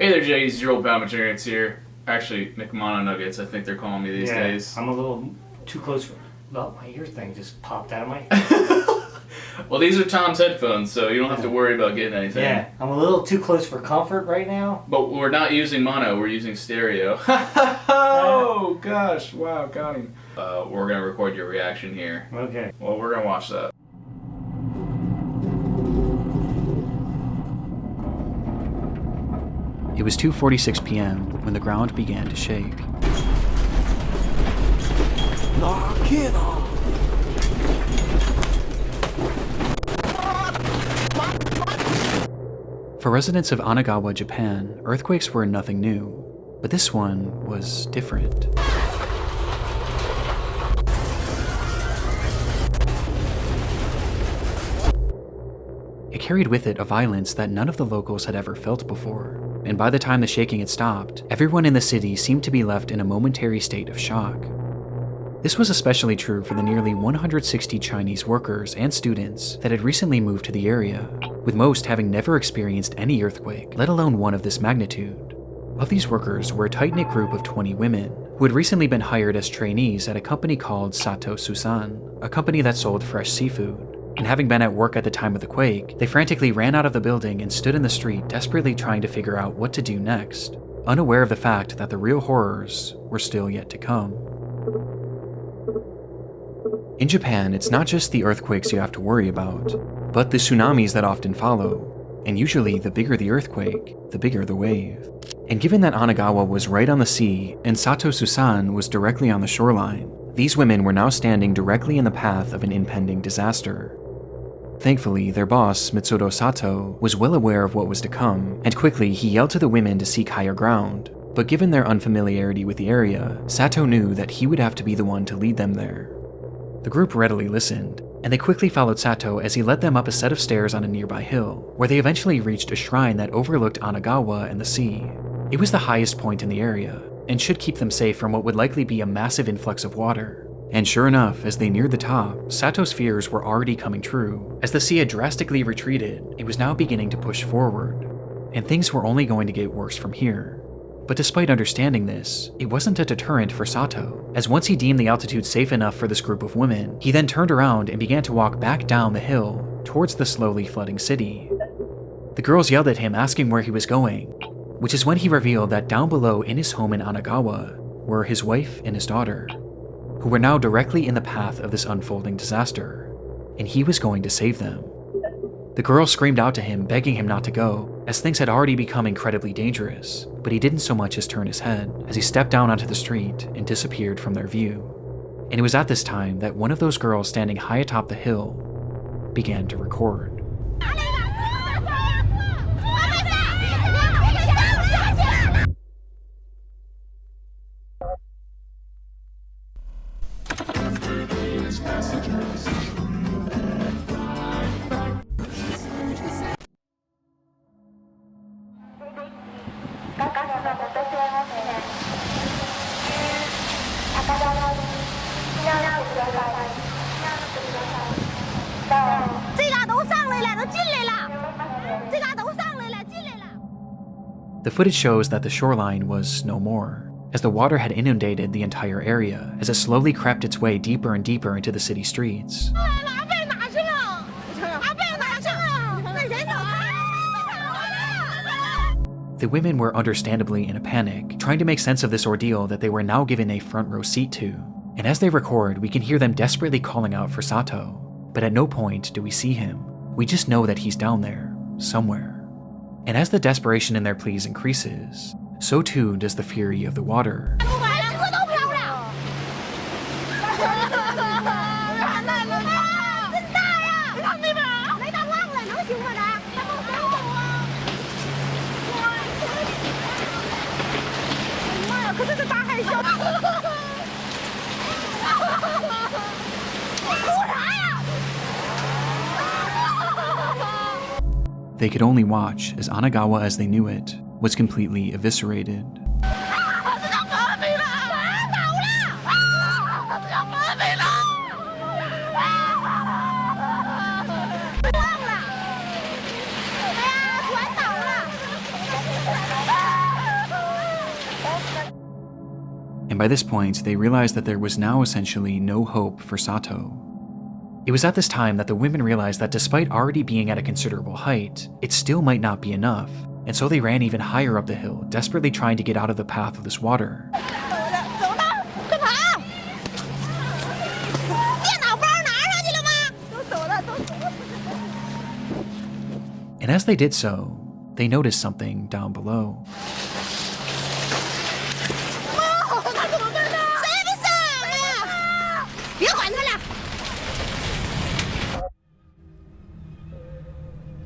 Hey there, Jays. Your old pal McJuggerNuggets here. Actually, McJuggerNuggets, I think they're calling me these days. I'm a little too close for... Oh, my ear thing just popped out of my head. Well, these are Tom's headphones, so you don't have to worry about getting anything. Yeah, I'm a little too close for comfort right now. But we're not using mono, we're using stereo. Oh, gosh. Wow, got him. We're going to record your reaction here. Okay. Well, we're going to watch that. It was 2:46 p.m. when the ground began to shake. Knock it off! For residents of Anagawa, Japan, earthquakes were nothing new, but this one was different. It carried with it a violence that none of the locals had ever felt before, and by the time the shaking had stopped, everyone in the city seemed to be left in a momentary state of shock. This was especially true for the nearly 160 Chinese workers and students that had recently moved to the area, with most having never experienced any earthquake, let alone one of this magnitude. Of these workers were a tight-knit group of 20 women, who had recently been hired as trainees at a company called Sato Susan, a company that sold fresh seafood. And having been at work at the time of the quake, they frantically ran out of the building and stood in the street desperately trying to figure out what to do next, unaware of the fact that the real horrors were still yet to come. In Japan, it's not just the earthquakes you have to worry about, but the tsunamis that often follow, and usually the bigger the earthquake, the bigger the wave. And given that Anagawa was right on the sea and Sato Susan was directly on the shoreline, these women were now standing directly in the path of an impending disaster. Thankfully, their boss, Mitsuro Sato, was well aware of what was to come, and quickly he yelled to the women to seek higher ground. But given their unfamiliarity with the area, Sato knew that he would have to be the one to lead them there. The group readily listened, and they quickly followed Sato as he led them up a set of stairs on a nearby hill, where they eventually reached a shrine that overlooked Anagawa and the sea. It was the highest point in the area, and should keep them safe from what would likely be a massive influx of water. And sure enough, as they neared the top, Sato's fears were already coming true. As the sea had drastically retreated, it was now beginning to push forward, and things were only going to get worse from here. But despite understanding this, it wasn't a deterrent for Sato, as once he deemed the altitude safe enough for this group of women, he then turned around and began to walk back down the hill towards the slowly flooding city. The girls yelled at him asking where he was going, which is when he revealed that down below in his home in Anagawa were his wife and his daughter, who were now directly in the path of this unfolding disaster, and he was going to save them. The girl screamed out to him, begging him not to go, as things had already become incredibly dangerous, but he didn't so much as turn his head as he stepped down onto the street and disappeared from their view. And it was at this time that one of those girls standing high atop the hill began to record. The footage shows that the shoreline was no more, as the water had inundated the entire area as it slowly crept its way deeper and deeper into the city streets. The women were understandably in a panic, trying to make sense of this ordeal that they were now given a front row seat to. And as they record, we can hear them desperately calling out for Sato, but at no point do we see him. We just know that he's down there, somewhere. And as the desperation in their pleas increases, so too does the fury of the water. They could only watch as Anagawa as they knew it was completely eviscerated. and by this point they realized that there was now essentially no hope for Sato. It was at this time that the women realized that despite already being at a considerable height, it still might not be enough, and so they ran even higher up the hill, desperately trying to get out of the path of this water. And as they did so, they noticed something down below.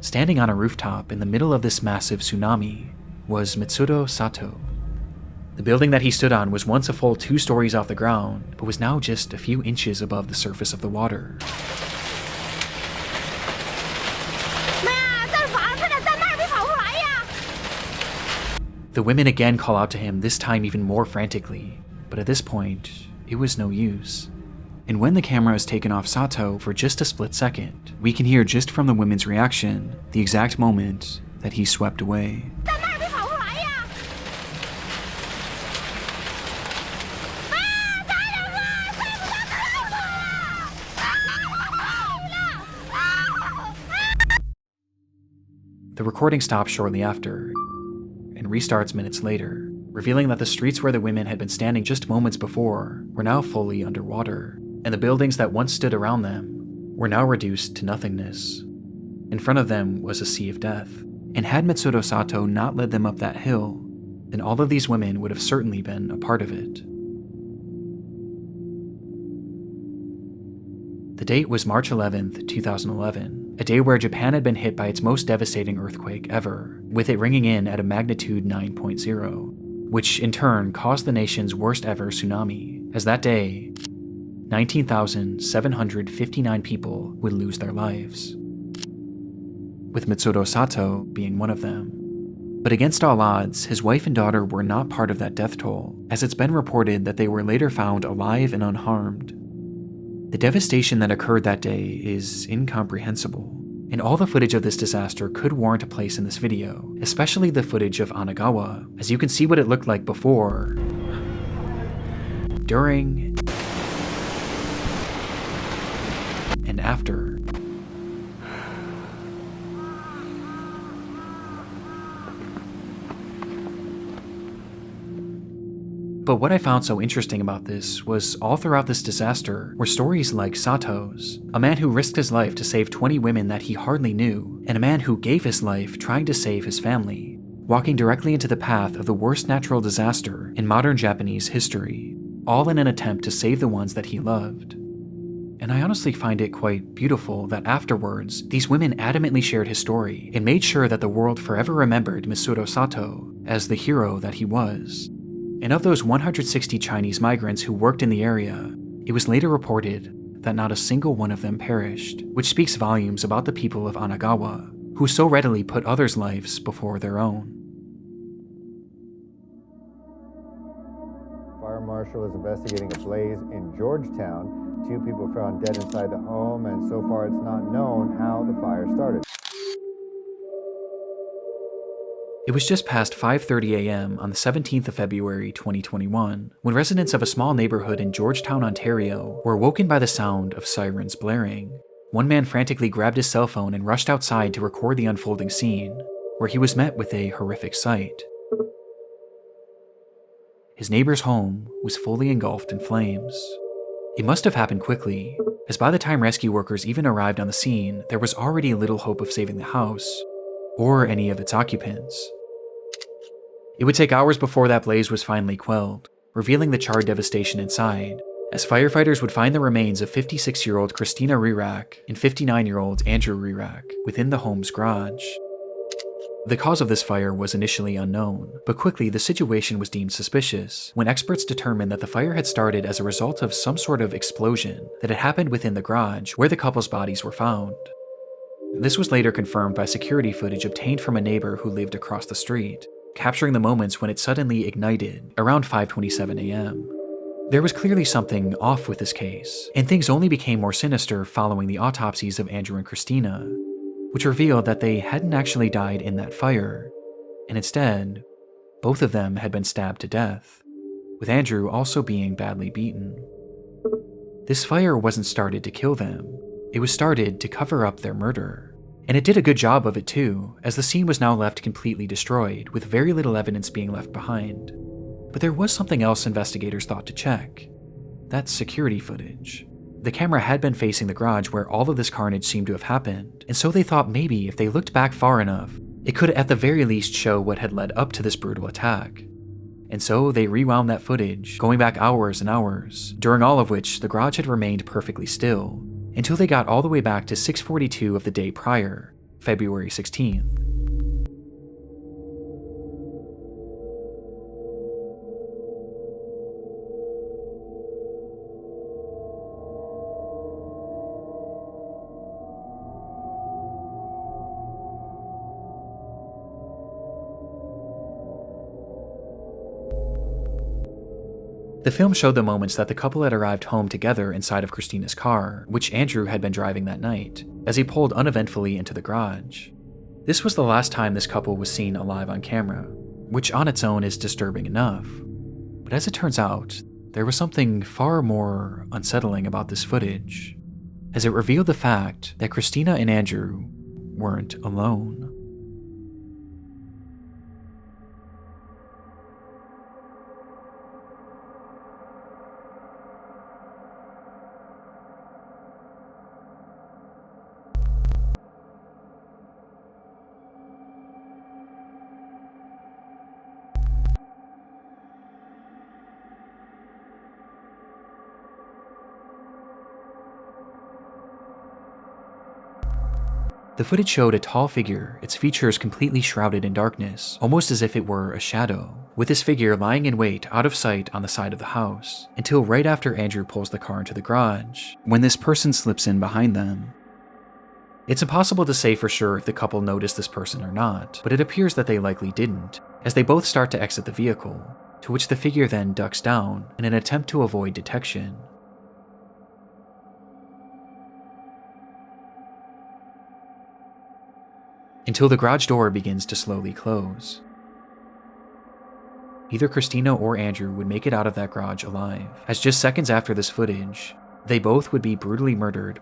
Standing on a rooftop in the middle of this massive tsunami was Mitsuro Sato. The building that he stood on was once a full 2 stories off the ground, but was now just a few inches above the surface of the water. The women again call out to him, this time even more frantically, but at this point, it was no use. And when the camera is taken off Sato for just a split second, we can hear just from the women's reaction the exact moment that he swept away. The recording stops shortly after, and restarts minutes later, revealing that the streets where the women had been standing just moments before were now fully underwater, and the buildings that once stood around them were now reduced to nothingness. In front of them was a sea of death, and had Mitsuro Sato not led them up that hill, then all of these women would have certainly been a part of it. The date was March 11th, 2011, a day where Japan had been hit by its most devastating earthquake ever, with it ringing in at a magnitude 9.0, which in turn caused the nation's worst ever tsunami, as that day, 19,759 people would lose their lives, with Mitsuro Sato being one of them. But against all odds, his wife and daughter were not part of that death toll, as it's been reported that they were later found alive and unharmed. The devastation that occurred that day is incomprehensible, and all the footage of this disaster could warrant a place in this video, especially the footage of Anagawa, as you can see what it looked like before, during, and after. But what I found so interesting about this was all throughout this disaster were stories like Sato's, a man who risked his life to save 20 women that he hardly knew, and a man who gave his life trying to save his family, walking directly into the path of the worst natural disaster in modern Japanese history, all in an attempt to save the ones that he loved. And I honestly find it quite beautiful that afterwards, these women adamantly shared his story and made sure that the world forever remembered Mitsuro Sato as the hero that he was. And of those 160 Chinese migrants who worked in the area, it was later reported that not a single one of them perished, which speaks volumes about the people of Anagawa, who so readily put others' lives before their own. Fire marshal is investigating a blaze in Georgetown. 2 people found dead inside the home, and so far it's not known how the fire started. It was just past 5:30 a.m. on the 17th of February 2021, when residents of a small neighborhood in Georgetown, Ontario were woken by the sound of sirens blaring. One man frantically grabbed his cell phone and rushed outside to record the unfolding scene, where he was met with a horrific sight. His neighbor's home was fully engulfed in flames. It must have happened quickly, as by the time rescue workers even arrived on the scene, there was already little hope of saving the house, or any of its occupants. It would take hours before that blaze was finally quelled, revealing the charred devastation inside, as firefighters would find the remains of 56-year-old Christina Rirak and 59-year-old Andrew Rirak within the home's garage. The cause of this fire was initially unknown, but quickly the situation was deemed suspicious when experts determined that the fire had started as a result of some sort of explosion that had happened within the garage where the couple's bodies were found. This was later confirmed by security footage obtained from a neighbor who lived across the street, capturing the moments when it suddenly ignited around 5:27 a.m. There was clearly something off with this case, and things only became more sinister following the autopsies of Andrew and Christina, which revealed that they hadn't actually died in that fire, and instead, both of them had been stabbed to death, with Andrew also being badly beaten. This fire wasn't started to kill them, it was started to cover up their murder. And it did a good job of it too, as the scene was now left completely destroyed, with very little evidence being left behind. But there was something else investigators thought to check. That's security footage. The camera had been facing the garage where all of this carnage seemed to have happened, and so they thought maybe if they looked back far enough, it could at the very least show what had led up to this brutal attack. And so they rewound that footage, going back hours and hours, during all of which the garage had remained perfectly still, until they got all the way back to 6:42 of the day prior, February 16th. The film showed the moments that the couple had arrived home together inside of Christina's car, which Andrew had been driving that night, as he pulled uneventfully into the garage. This was the last time this couple was seen alive on camera, which on its own is disturbing enough. But as it turns out, there was something far more unsettling about this footage, as it revealed the fact that Christina and Andrew weren't alone. The footage showed a tall figure, its features completely shrouded in darkness, almost as if it were a shadow, with this figure lying in wait out of sight on the side of the house, until right after Andrew pulls the car into the garage, when this person slips in behind them. It's impossible to say for sure if the couple noticed this person or not, but it appears that they likely didn't, as they both start to exit the vehicle, to which the figure then ducks down in an attempt to avoid detection. Until the garage door begins to slowly close. Either Christina or Andrew would make it out of that garage alive, as just seconds after this footage, they both would be brutally murdered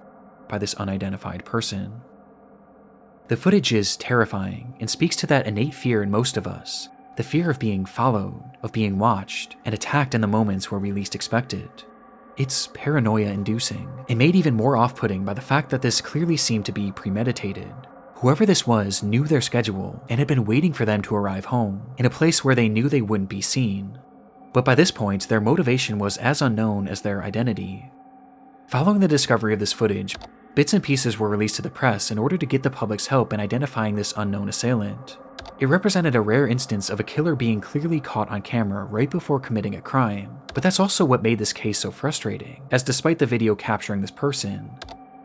by this unidentified person. The footage is terrifying and speaks to that innate fear in most of us, the fear of being followed, of being watched, and attacked in the moments where we least expect it. It's paranoia-inducing, and made even more off-putting by the fact that this clearly seemed to be premeditated. Whoever this was knew their schedule and had been waiting for them to arrive home, in a place where they knew they wouldn't be seen. But by this point, their motivation was as unknown as their identity. Following the discovery of this footage, bits and pieces were released to the press in order to get the public's help in identifying this unknown assailant. It represented a rare instance of a killer being clearly caught on camera right before committing a crime, but that's also what made this case so frustrating, as despite the video capturing this person,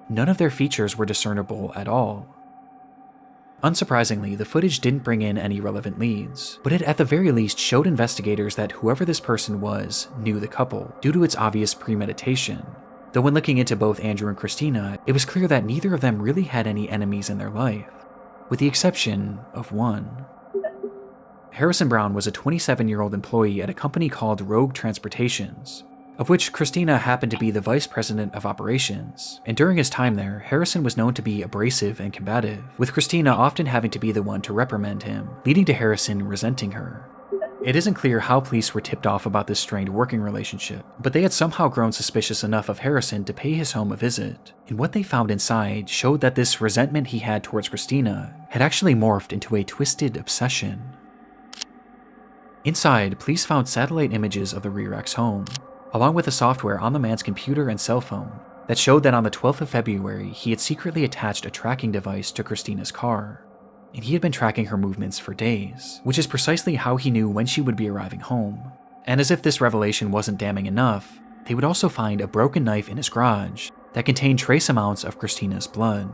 none of their features were discernible at all. Unsurprisingly, the footage didn't bring in any relevant leads, but it at the very least showed investigators that whoever this person was knew the couple, due to its obvious premeditation. Though when looking into both Andrew and Christina, it was clear that neither of them really had any enemies in their life, with the exception of one. Harrison Brown was a 27-year-old employee at a company called Rogue Transportations, of which Christina happened to be the vice president of operations, and during his time there, Harrison was known to be abrasive and combative, with Christina often having to be the one to reprimand him, leading to Harrison resenting her. It isn't clear how police were tipped off about this strained working relationship, but they had somehow grown suspicious enough of Harrison to pay his home a visit, and what they found inside showed that this resentment he had towards Christina had actually morphed into a twisted obsession. Inside, police found satellite images of the Rearx home, along with the software on the man's computer and cell phone that showed that on the 12th of February, he had secretly attached a tracking device to Christina's car, and he had been tracking her movements for days, which is precisely how he knew when she would be arriving home. And as if this revelation wasn't damning enough, they would also find a broken knife in his garage that contained trace amounts of Christina's blood.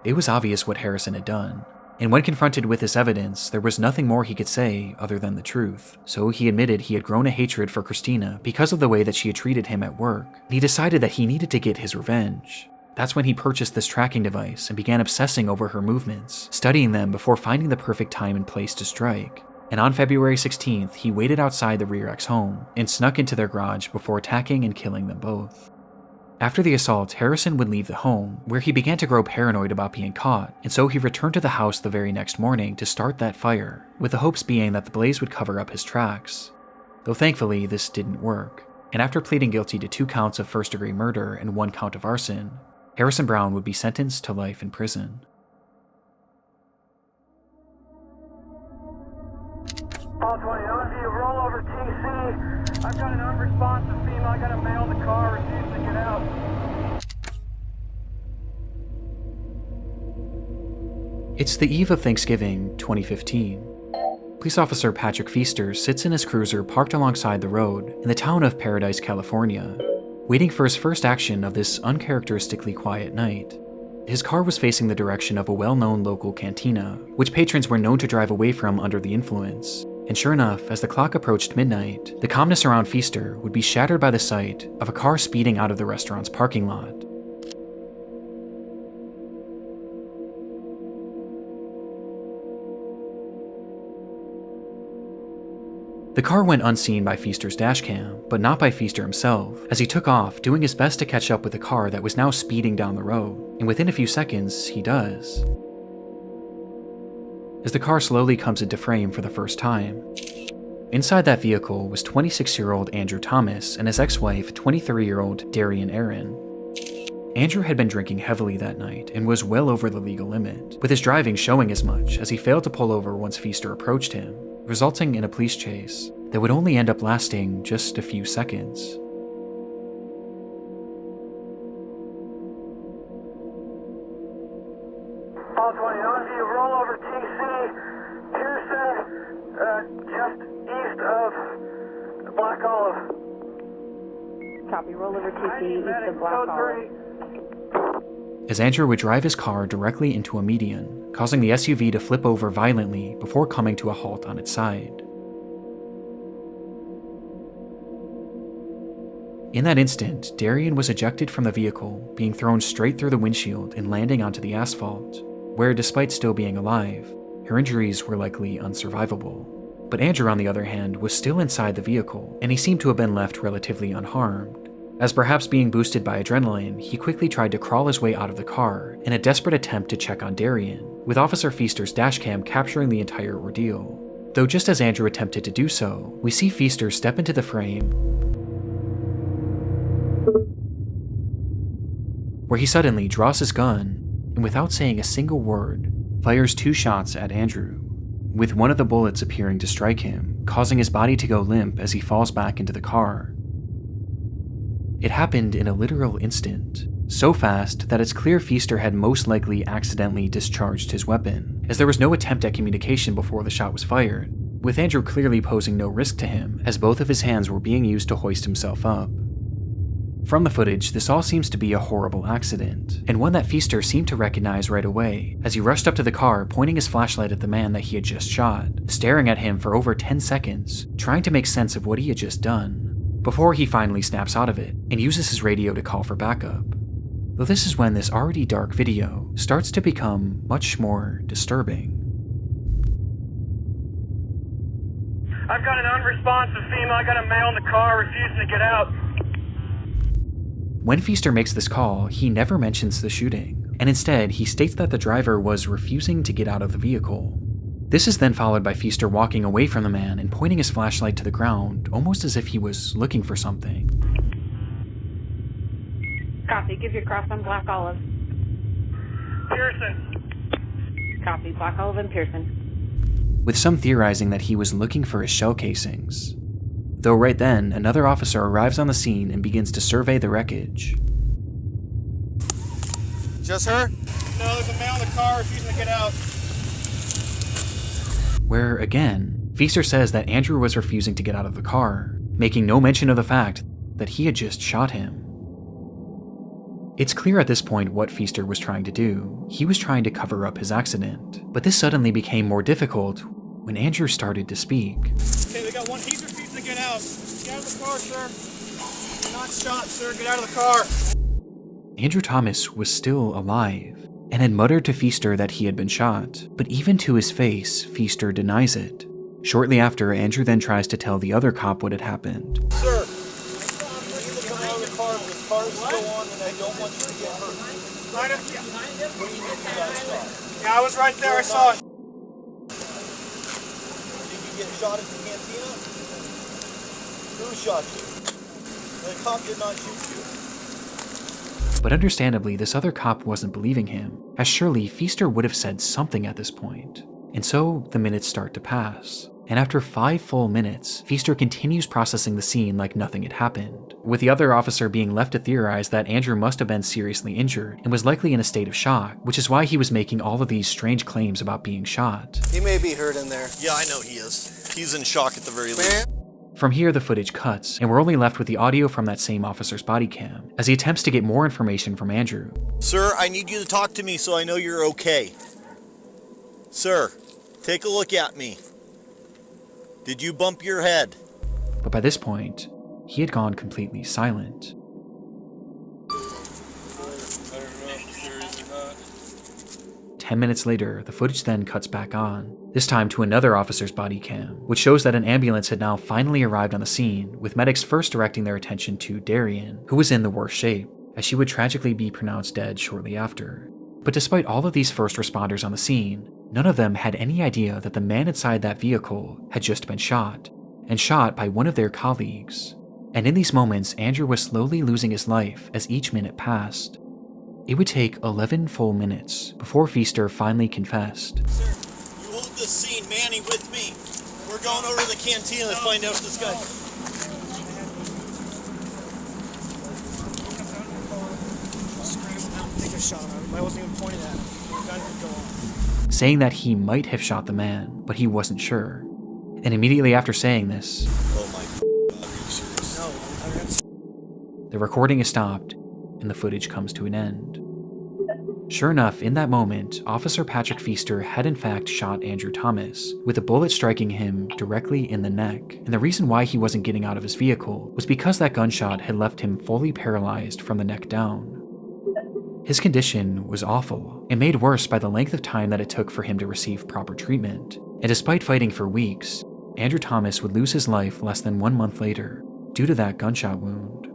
It was obvious what Harrison had done, and when confronted with this evidence, there was nothing more he could say other than the truth. So he admitted he had grown a hatred for Christina because of the way that she had treated him at work, and he decided that he needed to get his revenge. That's when he purchased this tracking device and began obsessing over her movements, studying them before finding the perfect time and place to strike. and on February 16th, he waited outside the Rear-X home and snuck into their garage before attacking and killing them both. After the assault, Harrison would leave the home, where he began to grow paranoid about being caught, and so he returned to the house the very next morning to start that fire, with the hopes being that the blaze would cover up his tracks. Though thankfully, this didn't work, and after pleading guilty to 2 counts of first-degree murder and 1 count of arson, Harrison Brown would be sentenced to life in prison. All 20, OMV, roll over TC. I've got an unresponsive female. I got a male in the car, refusing to get out. It's the eve of Thanksgiving, 2015. Police officer Patrick Feaster sits in his cruiser parked alongside the road in the town of Paradise, California, waiting for his first action of this uncharacteristically quiet night. His car was facing the direction of a well-known local cantina, which patrons were known to drive away from under the influence. And sure enough, as the clock approached midnight, the calmness around Feaster would be shattered by the sight of a car speeding out of the restaurant's parking lot. The car went unseen by Feaster's dashcam, but not by Feaster himself, as he took off, doing his best to catch up with the car that was now speeding down the road, and within a few seconds, he does. As the car slowly comes into frame for the first time, inside that vehicle was 26-year-old Andrew Thomas and his ex-wife, 23-year-old Darian Aaron. Andrew had been drinking heavily that night and was well over the legal limit, with his driving showing as much as he failed to pull over once Feaster approached him, resulting in a police chase that would only end up lasting just a few seconds. All 20, OMV, roll over TC. Pearson, just east of Black Olive. Copy, roll over TC, east of Black Olive. As Andrew would drive his car directly into a median, causing the SUV to flip over violently before coming to a halt on its side. In that instant, Darian was ejected from the vehicle, being thrown straight through the windshield and landing onto the asphalt, where, despite still being alive, her injuries were likely unsurvivable. But Andrew, on the other hand, was still inside the vehicle, and he seemed to have been left relatively unharmed. As perhaps being boosted by adrenaline, he quickly tried to crawl his way out of the car in a desperate attempt to check on Darian, with Officer Feaster's dashcam capturing the entire ordeal. Though just as Andrew attempted to do so, we see Feaster step into the frame, where he suddenly draws his gun, and without saying a single word, fires 2 shots at Andrew, with one of the bullets appearing to strike him, causing his body to go limp as he falls back into the car. It happened in a literal instant, so fast that it's clear Feaster had most likely accidentally discharged his weapon, as there was no attempt at communication before the shot was fired, with Andrew clearly posing no risk to him, as both of his hands were being used to hoist himself up. From the footage, this all seems to be a horrible accident, and one that Feaster seemed to recognize right away, as he rushed up to the car, pointing his flashlight at the man that he had just shot, staring at him for over 10 seconds, trying to make sense of what he had just done, before he finally snaps out of it and uses his radio to call for backup. Though this is when this already dark video starts to become much more disturbing. I've got an unresponsive female. I got a male in the car, refusing to get out. When Feaster makes this call, he never mentions the shooting, and instead he states that the driver was refusing to get out of the vehicle. This is then followed by Feaster walking away from the man and pointing his flashlight to the ground, almost as if he was looking for something. Copy, give your cross on Black Olive. Pearson. Copy, Black Olive and Pearson. With some theorizing that he was looking for his shell casings. Though right then, another officer arrives on the scene and begins to survey the wreckage. Just her? No, there's a male in the car, refusing to get out. Where, again, Feaster says that Andrew was refusing to get out of the car, making no mention of the fact that he had just shot him. It's clear at this point what Feaster was trying to do. He was trying to cover up his accident, but this suddenly became more difficult when Andrew started to speak. Okay, we got one. He's refusing to get out. Get out of the car, sir. You're not shot, sir. Get out of the car. Andrew Thomas was still alive, and had muttered to Feaster that he had been shot, but even to his face, Feaster denies it. Shortly after, Andrew then tries to tell the other cop what had happened. Sir, you need to come out of the car. This car is still on and I don't want you to get hurt. Yeah, I was right there. I saw it. Did you get shot at the cantina? Who shot you? The cop did not shoot you. But understandably, this other cop wasn't believing him, as surely Feaster would have said something at this point. And so, the minutes start to pass. And after 5 full minutes, Feaster continues processing the scene like nothing had happened, with the other officer being left to theorize that Andrew must have been seriously injured and was likely in a state of shock, which is why he was making all of these strange claims about being shot. He may be hurt in there. Yeah, I know he is. He's in shock at the very least. From here, the footage cuts, and we're only left with the audio from that same officer's body cam, as he attempts to get more information from Andrew. Sir, I need you to talk to me so I know you're okay. Sir, take a look at me. Did you bump your head? But by this point, he had gone completely silent. I don't know if he's serious or not. 10 minutes later, the footage then cuts back on, this time to another officer's body cam, which shows that an ambulance had now finally arrived on the scene, with medics first directing their attention to Darian, who was in the worst shape, as she would tragically be pronounced dead shortly after. But despite all of these first responders on the scene, none of them had any idea that the man inside that vehicle had just been shot, and shot by one of their colleagues. And in these moments, Andrew was slowly losing his life as each minute passed. It would take 11 full minutes before Feaster finally confessed. Sir, you hold this scene, Manny, with me. We're going over to the cantina to find out if this guy... I wasn't even pointing at him. Saying that he might have shot the man, but he wasn't sure. And immediately after saying this, Oh my God, are you serious? the recording is stopped, and the footage comes to an end. Sure enough, in that moment, Officer Patrick Feaster had in fact shot Andrew Thomas, with a bullet striking him directly in the neck. And the reason why he wasn't getting out of his vehicle was because that gunshot had left him fully paralyzed from the neck down. His condition was awful, and made worse by the length of time that it took for him to receive proper treatment. And despite fighting for weeks, Andrew Thomas would lose his life less than 1 month later, due to that gunshot wound.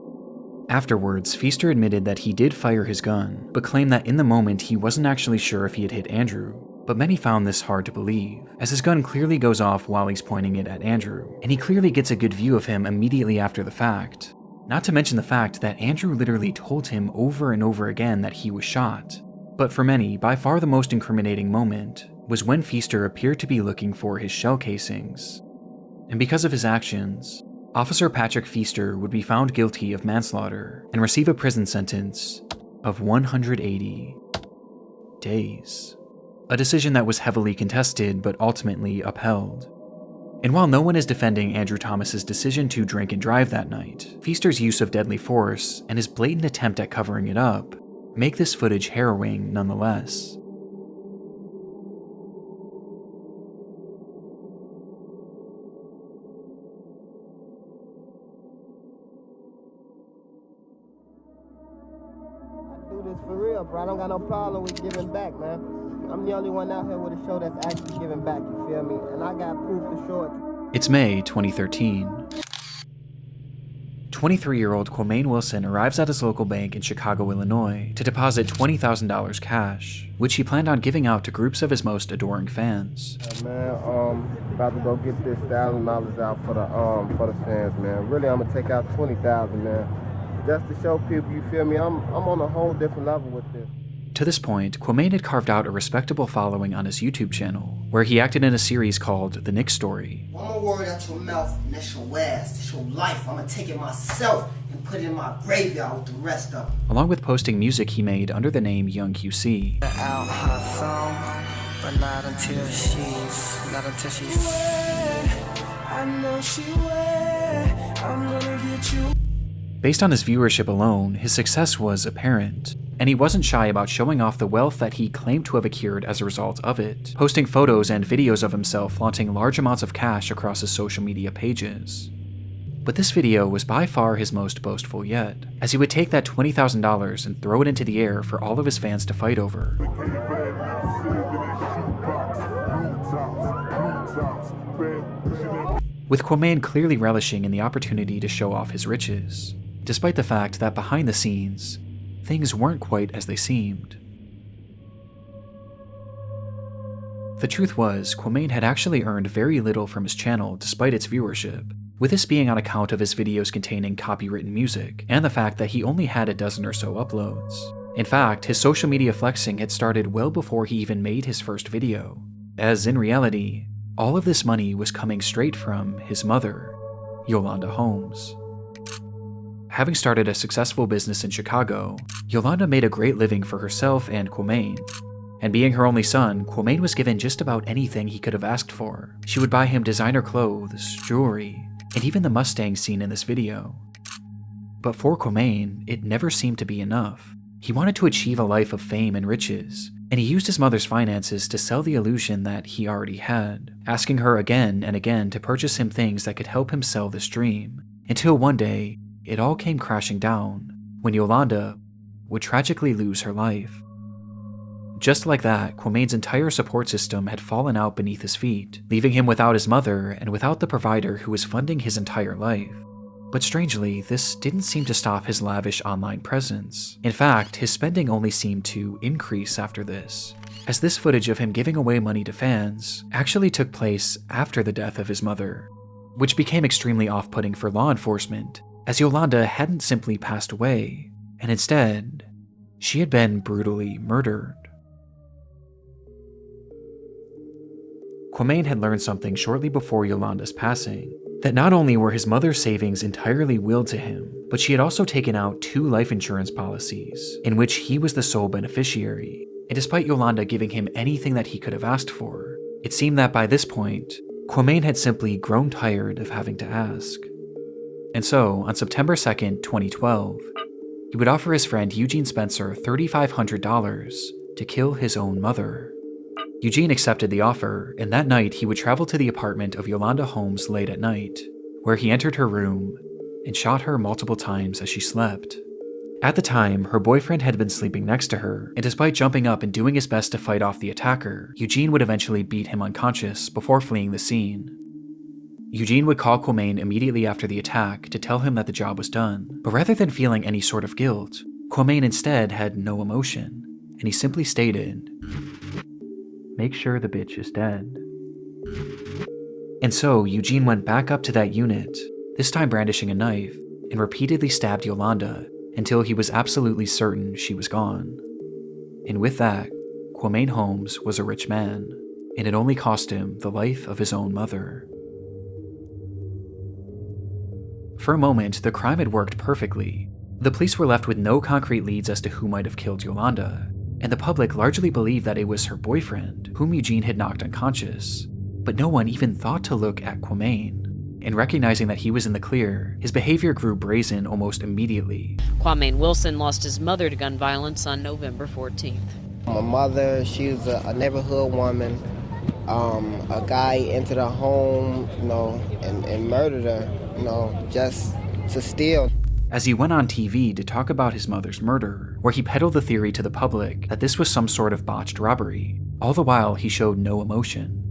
Afterwards, Feaster admitted that he did fire his gun, but claimed that in the moment he wasn't actually sure if he had hit Andrew. But many found this hard to believe, as his gun clearly goes off while he's pointing it at Andrew, and he clearly gets a good view of him immediately after the fact. Not to mention the fact that Andrew literally told him over and over again that he was shot. But for many, by far the most incriminating moment was when Feaster appeared to be looking for his shell casings. And because of his actions, Officer Patrick Feaster would be found guilty of manslaughter and receive a prison sentence of 180 days. A decision that was heavily contested but ultimately upheld. And while no one is defending Andrew Thomas's decision to drink and drive that night, Feaster's use of deadly force and his blatant attempt at covering it up make this footage harrowing nonetheless. I do this for real, bro. I don't got no problem with giving back, man. I'm the only one out here with a show that's actually giving back, you feel me? And I got proof to show it. It's May 2013. 23-year-old Quamaine Wilson arrives at his local bank in Chicago, Illinois to deposit $20,000 cash, which he planned on giving out to groups of his most adoring fans. Man, about to go get this $1,000 out for the fans, man. Really, I'm gonna take out $20,000, man. Just to show people, you feel me? I'm on a whole different level with this. To this point, Quamaine had carved out a respectable following on his YouTube channel, where he acted in a series called The Nick Story. One more word out your mouth, and that's your ass, that's your life. I'm gonna take it myself and put it in my graveyard with the rest of them. Along with posting music he made under the name Young QC. Out her song, but not until she's I know she will. I'm gonna get you. Based on his viewership alone, his success was apparent, and he wasn't shy about showing off the wealth that he claimed to have accrued as a result of it, posting photos and videos of himself flaunting large amounts of cash across his social media pages. But this video was by far his most boastful yet, as he would take that $20,000 and throw it into the air for all of his fans to fight over. with Quamain clearly relishing in the opportunity to show off his riches, despite the fact that behind the scenes, things weren't quite as they seemed. The truth was, Quamain had actually earned very little from his channel despite its viewership, with this being on account of his videos containing copywritten music, and the fact that he only had a dozen or so uploads. In fact, his social media flexing had started well before he even made his first video, as in reality, all of this money was coming straight from his mother, Yolanda Holmes. Having started a successful business in Chicago, Yolanda made a great living for herself and Quamain. And being her only son, Quamain was given just about anything he could have asked for. She would buy him designer clothes, jewelry, and even the Mustang seen in this video. But for Quamain, it never seemed to be enough. He wanted to achieve a life of fame and riches, and he used his mother's finances to sell the illusion that he already had, asking her again and again to purchase him things that could help him sell this dream, until one day, it all came crashing down, when Yolanda would tragically lose her life. Just like that, Quamain's entire support system had fallen out beneath his feet, leaving him without his mother and without the provider who was funding his entire life. But strangely, this didn't seem to stop his lavish online presence. In fact, his spending only seemed to increase after this, as this footage of him giving away money to fans actually took place after the death of his mother, which became extremely off-putting for law enforcement, as Yolanda hadn't simply passed away, and instead, she had been brutally murdered. Quamain had learned something shortly before Yolanda's passing, that not only were his mother's savings entirely willed to him, but she had also taken out 2 life insurance policies, in which he was the sole beneficiary. And despite Yolanda giving him anything that he could have asked for, it seemed that by this point, Quamain had simply grown tired of having to ask. And so, on September 2nd, 2012, he would offer his friend Eugene Spencer $3,500 to kill his own mother. Eugene accepted the offer, and that night he would travel to the apartment of Yolanda Holmes late at night, where he entered her room and shot her multiple times as she slept. At the time, her boyfriend had been sleeping next to her, and despite jumping up and doing his best to fight off the attacker, Eugene would eventually beat him unconscious before fleeing the scene. Eugene would call Quamain immediately after the attack to tell him that the job was done, but rather than feeling any sort of guilt, Quamain instead had no emotion, and he simply stated, "Make sure the bitch is dead." And so Eugene went back up to that unit, this time brandishing a knife, and repeatedly stabbed Yolanda until he was absolutely certain she was gone. And with that, Quamain Holmes was a rich man, and it only cost him the life of his own mother. For a moment, the crime had worked perfectly. The police were left with no concrete leads as to who might have killed Yolanda, and the public largely believed that it was her boyfriend, whom Eugene had knocked unconscious. But no one even thought to look at Quamain, and recognizing that he was in the clear, his behavior grew brazen almost immediately. Quamain Wilson lost his mother to gun violence on November 14th. My mother, she was a neighborhood woman. A guy entered her home, and murdered her, just to steal. As he went on TV to talk about his mother's murder, where he peddled the theory to the public that this was some sort of botched robbery, all the while he showed no emotion.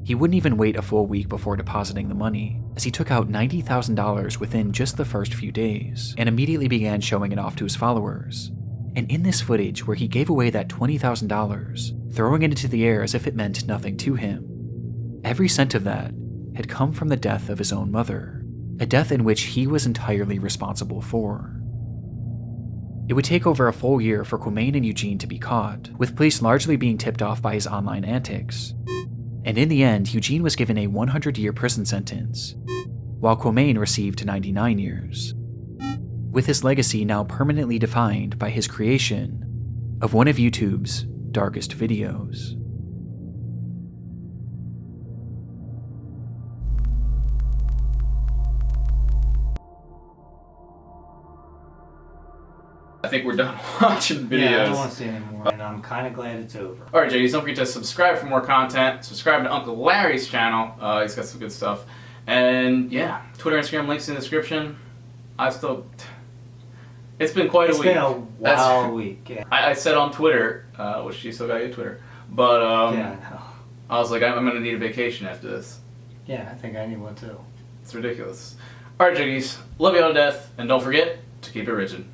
He wouldn't even wait a full week before depositing the money, as he took out $90,000 within just the first few days, and immediately began showing it off to his followers. And in this footage where he gave away that $20,000, throwing it into the air as if it meant nothing to him, every cent of that had come from the death of his own mother, a death in which he was entirely responsible for. It would take over a full year for Quamain and Eugene to be caught, with police largely being tipped off by his online antics. And in the end, Eugene was given a 100-year prison sentence, while Quamain received 99 years, with his legacy now permanently defined by his creation of one of YouTube's darkest videos. I think we're done watching videos. Yeah, I don't want to see anymore, and I'm kind of glad it's over. Alright, JDs, don't forget to subscribe for more content. Subscribe to Uncle Larry's channel. He's got some good stuff. And yeah, Twitter, Instagram, links in the description. It's been quite a week. It's been a wild week, yeah. I said on Twitter, which you still got your Twitter, but yeah, no. I was like, I'm going to need a vacation after this. Yeah, I think I need one too. It's ridiculous. Alright, Jiggies. Love you all to death, and don't forget to keep it rigid.